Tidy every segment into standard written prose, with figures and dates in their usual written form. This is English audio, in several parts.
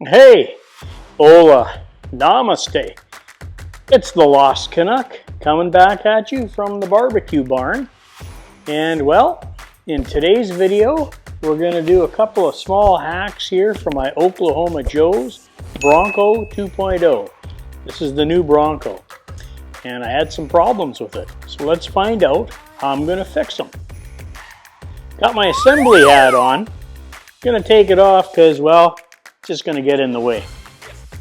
Hey, hola, namaste. It's the Lost Canuck coming back at you from the barbecue barn. And well, in today's video, we're going to do a couple of small hacks here for my Oklahoma Joe's Bronco 2.0. This is the new Bronco. And I had some problems with it. So let's find out how I'm going to fix them. Got my assembly hat on. Going to take it off because, well, it's just going to get in the way.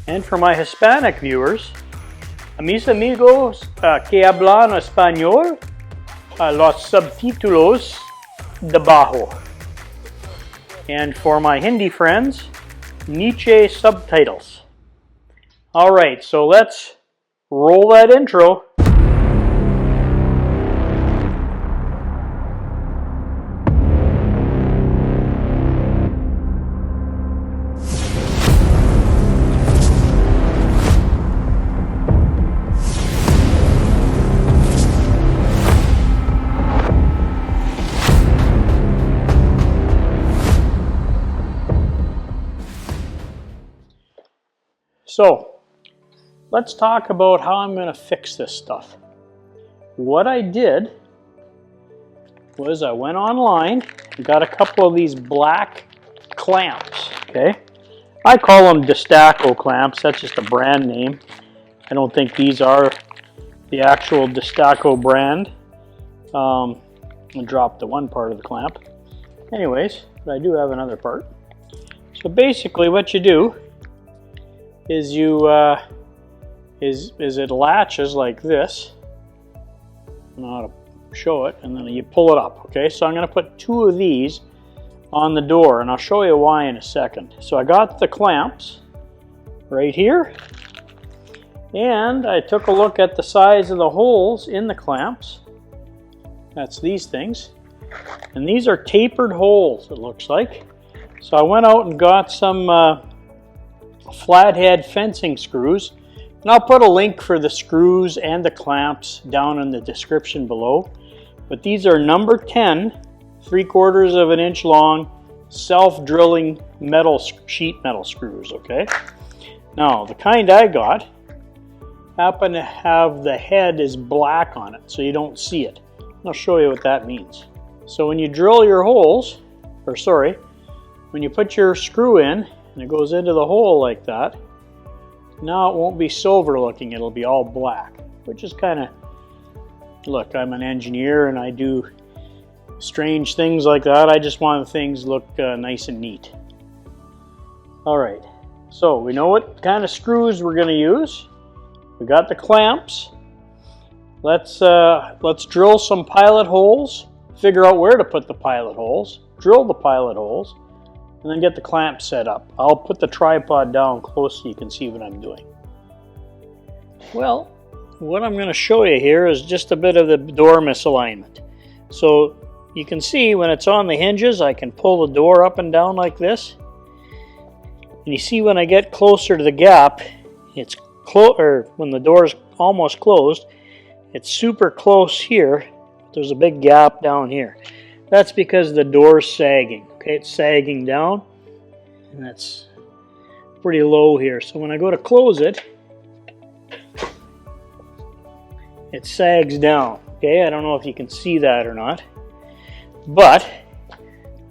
And for my Hispanic viewers, a mis amigos que hablan español, los subtítulos debajo. And for my Hindi friends, Nietzsche subtitles. All right, so let's roll that intro. So, let's talk about how I'm going to fix this stuff. What I did was I went online and got a couple of these black clamps, okay? I call them Destaco clamps, that's just a brand name. I don't think these are the actual Destaco brand. I dropped the one part of the clamp. Anyways, but I do have another part. So basically what you do is it latches like this. I don't know how to show it, and then you pull it up. Okay, so I'm going to put two of these on the door, and I'll show you why in a second. So I got the clamps right here, and I took a look at the size of the holes in the clamps. That's these things, and these are tapered holes, it looks like. So I went out and got some flathead fencing screws, and I'll put a link for the screws and the clamps down in the description below. But these are number 10, 3/4 of an inch long, self-drilling metal sheet metal screws. Okay, now the kind I got happen to have the head is black on it, so you don't see it. I'll show you what that means. So when you drill your holes, or sorry, when you put your screw in and it goes into the hole like that, now it won't be silver looking, it'll be all black, which is kind of, look, I'm an engineer and I do strange things like that. I just want things look nice and neat. All right, so we know what kind of screws we're going to use. We got the clamps. Let's drill some pilot holes, figure out where to put the pilot holes, drill the pilot holes, and then get the clamp set up. I'll put the tripod down close so you can see what I'm doing. Well, what I'm going to show you here is just a bit of the door misalignment. So you can see when it's on the hinges, I can pull the door up and down like this. And you see when I get closer to the gap, it's when the door is almost closed, it's super close here. There's a big gap down here. That's because the door's sagging. Okay, it's sagging down, and that's pretty low here. So when I go to close it, it sags down. Okay, I don't know if you can see that or not, but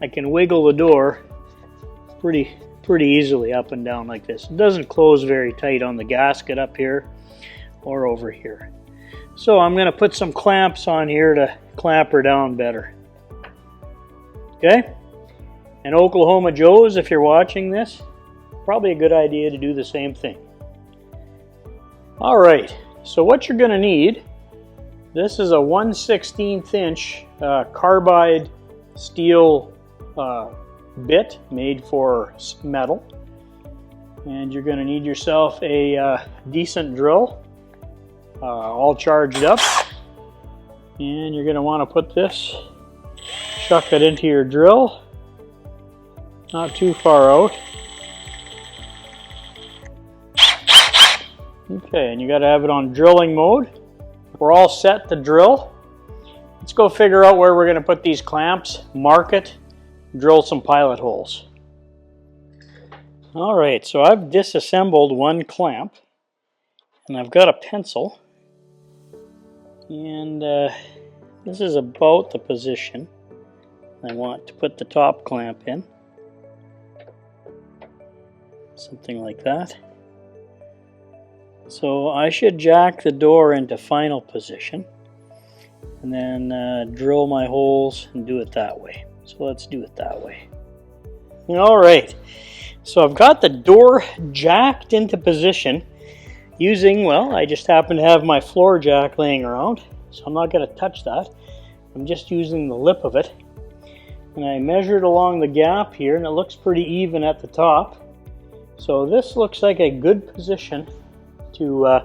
I can wiggle the door pretty easily up and down like this. It doesn't close very tight on the gasket up here or over here. So I'm going to put some clamps on here to clamp her down better. Okay? And Oklahoma Joe's, if you're watching this, probably a good idea to do the same thing. All right, so what you're going to need, this is a 1/16 inch carbide steel bit made for metal. And you're going to need yourself a decent drill, all charged up. And you're going to want to put this, chuck it into your drill. Not too far out. Okay, and you got to have it on drilling mode. We're all set to drill. Let's go figure out where we're going to put these clamps, mark it, drill some pilot holes. Alright, so I've disassembled one clamp, and I've got a pencil, and this is about the position I want to put the top clamp in. Something like that. So I should jack the door into final position and then drill my holes and do it that way. So let's do it that way. Alright, so I've got the door jacked into position using, well, I just happen to have my floor jack laying around, so I'm not going to touch that. I'm just using the lip of it. And I measured along the gap here, and it looks pretty even at the top. So this looks like a good position to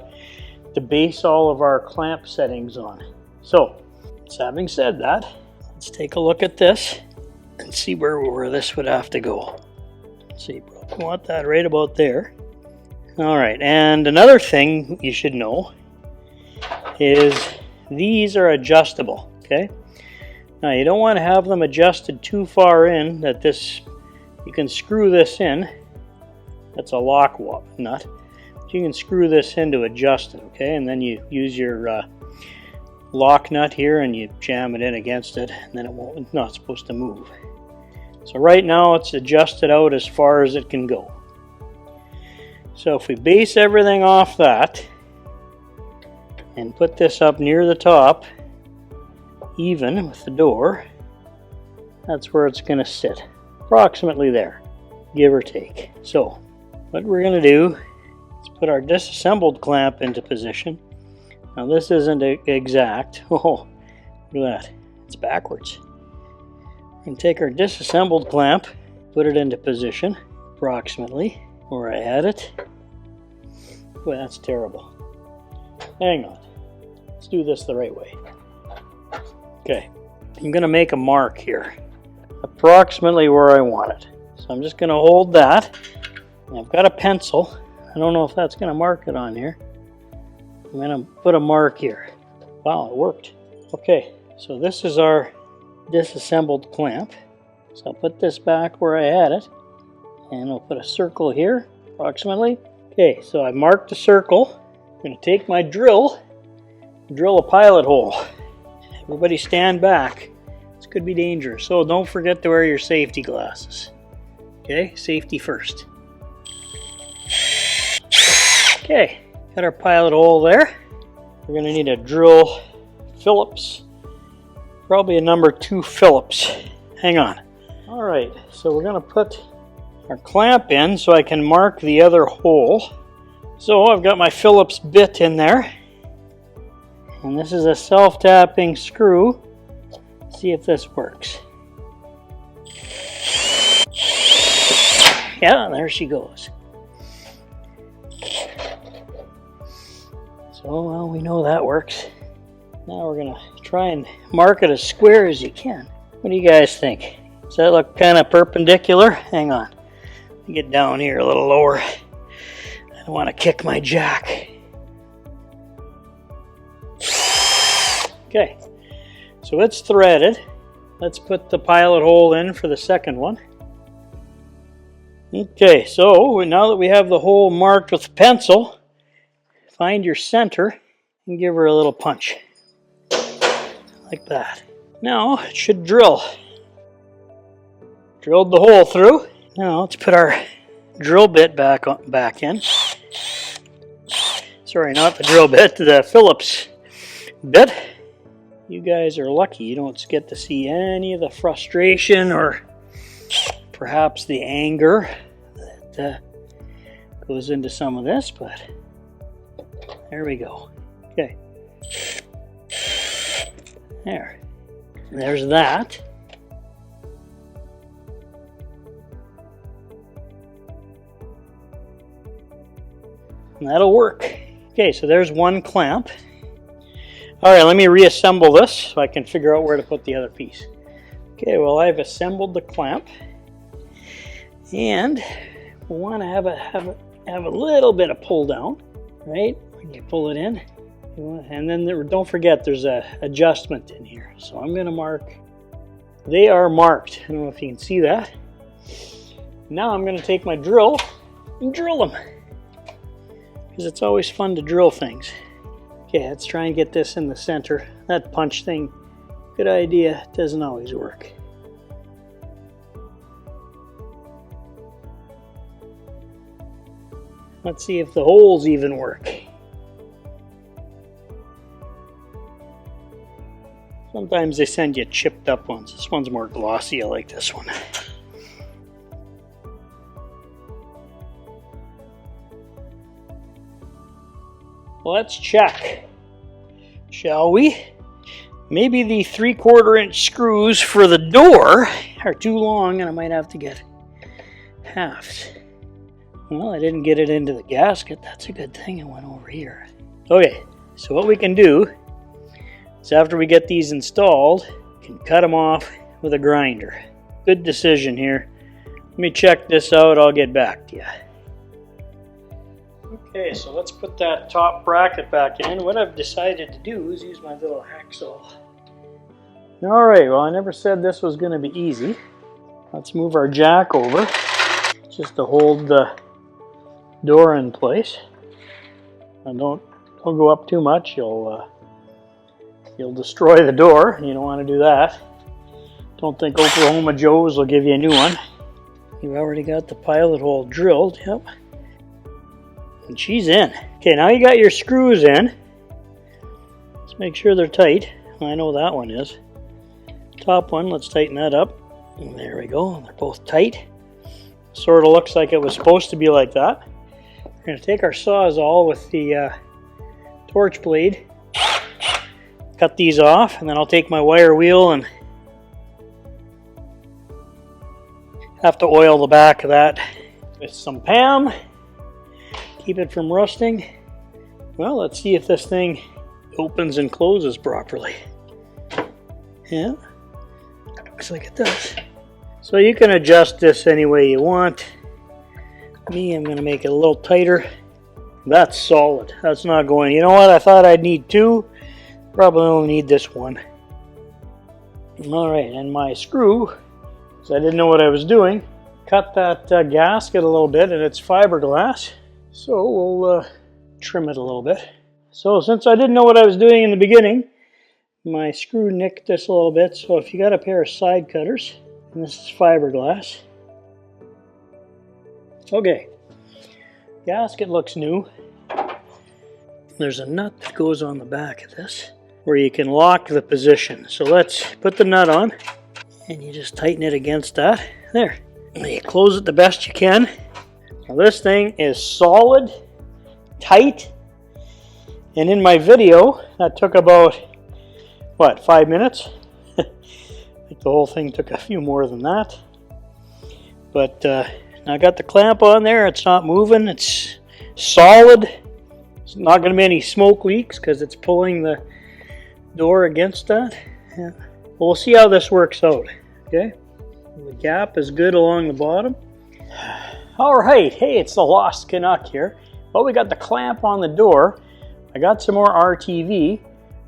base all of our clamp settings on. So, having said that, let's take a look at this and see where this would have to go. Let's see, we want that right about there. Alright, and another thing you should know is these are adjustable, okay? Now you don't want to have them adjusted too far in that you can screw this in. That's a lock nut. So you can screw this in to adjust it, okay? And then you use your lock nut here and you jam it in against it, and then it's not supposed to move. So right now it's adjusted out as far as it can go. So if we base everything off that and put this up near the top, even with the door, that's where it's going to sit. Approximately there, give or take. So what we're going to do is put our disassembled clamp into position. Now this isn't exact. Oh, look at that. It's backwards. We're going to take our disassembled clamp, put it into position, approximately where I had it. Boy, that's terrible. Hang on. Let's do this the right way. Okay. I'm going to make a mark here, approximately where I want it. So I'm just going to hold that. I've got a pencil. I don't know if that's going to mark it on here. I'm going to put a mark here. Wow, it worked. Okay, so this is our disassembled clamp. So I'll put this back where I had it, and I'll put a circle here, approximately. Okay, so I marked a circle. I'm going to take my drill a pilot hole. Everybody stand back. This could be dangerous, so don't forget to wear your safety glasses. Okay, safety first. Okay, got our pilot hole there. We're going to need a drill Phillips, probably a number 2 Phillips. Hang on. Alright, so we're going to put our clamp in so I can mark the other hole. So I've got my Phillips bit in there. And this is a self-tapping screw. Let's see if this works. Yeah, there she goes. So, well, we know that works. Now we're going to try and mark it as square as you can. What do you guys think? Does that look kind of perpendicular? Hang on. Let me get down here a little lower. I don't want to kick my jack. Okay, so it's threaded. Let's put the pilot hole in for the second one. Okay, so now that we have the hole marked with pencil, find your center and give her a little punch. Like that. Now it should drill. Drilled the hole through. Now let's put our drill bit back in. Sorry, not the drill bit, the Phillips bit. You guys are lucky you don't get to see any of the frustration or perhaps the anger that goes into some of this, but there we go. Okay. There's that. And that'll work. Okay, so there's one clamp. Alright, let me reassemble this so I can figure out where to put the other piece. Okay, well, I've assembled the clamp. And we want to have a little bit of pull down, right? When you pull it in. And then don't forget there's a adjustment in here. So I'm going to mark. They are marked. I don't know if you can see that. Now I'm going to take my drill and drill them. Because it's always fun to drill things. Okay, let's try and get this in the center. That punch thing, good idea, doesn't always work. Let's see if the holes even work. Sometimes they send you chipped up ones. This one's more glossy. I like this one. Let's check, shall we? Maybe the 3/4 inch screws for the door are too long and I might have to get halves. Well, I didn't get it into the gasket. That's a good thing. It went over here. Okay, so what we can do is after we get these installed, we can cut them off with a grinder. Good decision here. Let me check this out. I'll get back to you. Okay, so let's put that top bracket back in. What I've decided to do is use my little hacksaw. Alright, well I never said this was going to be easy. Let's move our jack over just to hold the door in place. And don't go up too much. You'll destroy the door. You don't want to do that. Don't think Oklahoma Joe's will give you a new one. You've already got the pilot hole drilled. Yep. And she's in. Okay, now you got your screws in. Let's make sure they're tight. I know that one is. Top one, let's tighten that up. And there we go. They're both tight. Sort of looks like it was supposed to be like that. We're going to take our Sawzall with the torch blade. Cut these off, and then I'll take my wire wheel and have to oil the back of that with some PAM. Keep it from rusting. Well, let's see if this thing opens and closes properly. Yeah, looks like it does. So you can adjust this any way you want. Me, I'm going to make it a little tighter. That's solid. That's not going. You know what? I thought I'd need two. Probably only need this one. Alright, and my screw, because I didn't know what I was doing, cut that gasket a little bit, and it's fiberglass. So we'll trim it a little bit. So since I didn't know what I was doing in the beginning, my screw nicked this a little bit. So if you got a pair of side cutters, and this is fiberglass. Okay, gasket looks new. There's a nut that goes on the back of this where you can lock the position. So let's put the nut on and you just tighten it against that. There. And you close it the best you can. Now this thing is solid, tight, and in my video that took about, what, 5 minutes? I think the whole thing took a few more than that. But I got the clamp on there. It's not moving. It's solid. It's not going to be any smoke leaks because it's pulling the door against that. Yeah. Well, we'll see how this works out. Okay. The gap is good along the bottom. Alright, hey, it's the Lost Canuck here. Well, we got the clamp on the door. I got some more RTV.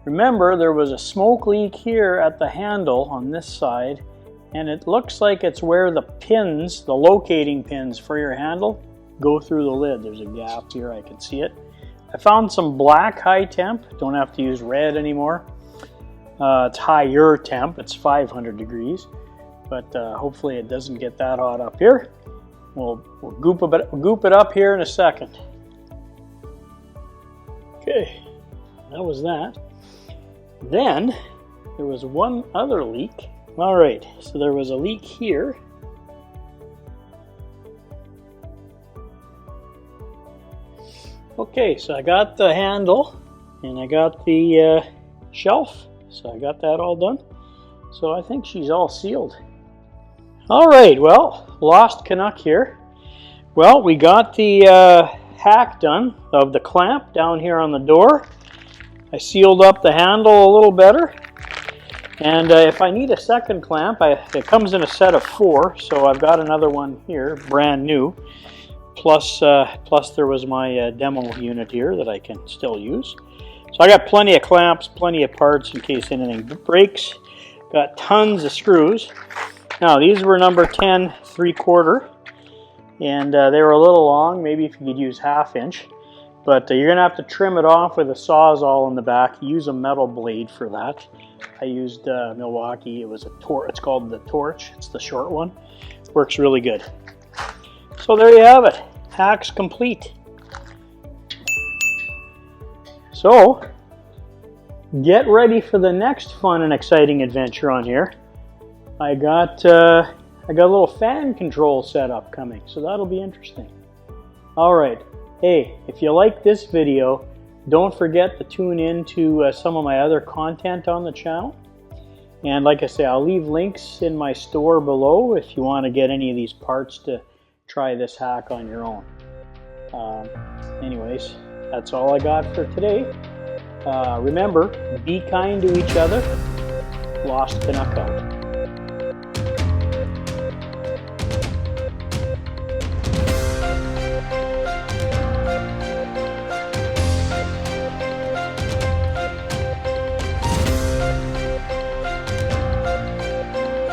Remember, there was a smoke leak here at the handle on this side, and it looks like it's where the pins, the locating pins for your handle, go through the lid. There's a gap here, I can see it. I found some black high temp. Don't have to use red anymore. It's higher temp, it's 500 degrees, but hopefully it doesn't get that hot up here. We'll goop it up here in a second. Okay, that was that. Then there was one other leak. All right, so there was a leak here. Okay, so I got the handle and I got the shelf. So I got that all done. So I think she's all sealed. All right, well, Lost Canuck here. Well, we got the hack done of the clamp down here on the door. I sealed up the handle a little better. And if I need a second clamp, it comes in a set of 4. So I've got another one here, brand new. Plus there was my demo unit here that I can still use. So I got plenty of clamps, plenty of parts in case anything breaks. Got tons of screws. Now these were number 10 3/4. and they were a little long. Maybe if you could use 1/2 inch, but you're gonna have to trim it off with a Sawzall in the back. Use a metal blade for that. I used Milwaukee. It was a torch. It's called the Torch. It's the short one. Works really good. So there you have it. Hacks complete. So get ready for the next fun and exciting adventure on here. I got a little fan control setup coming, so that'll be interesting. All right. Hey, if you like this video, don't forget to tune in to some of my other content on the channel. And like I say, I'll leave links in my store below if you want to get any of these parts to try this hack on your own. Anyways, that's all I got for today. Remember, be kind to each other. Lost Canuck out.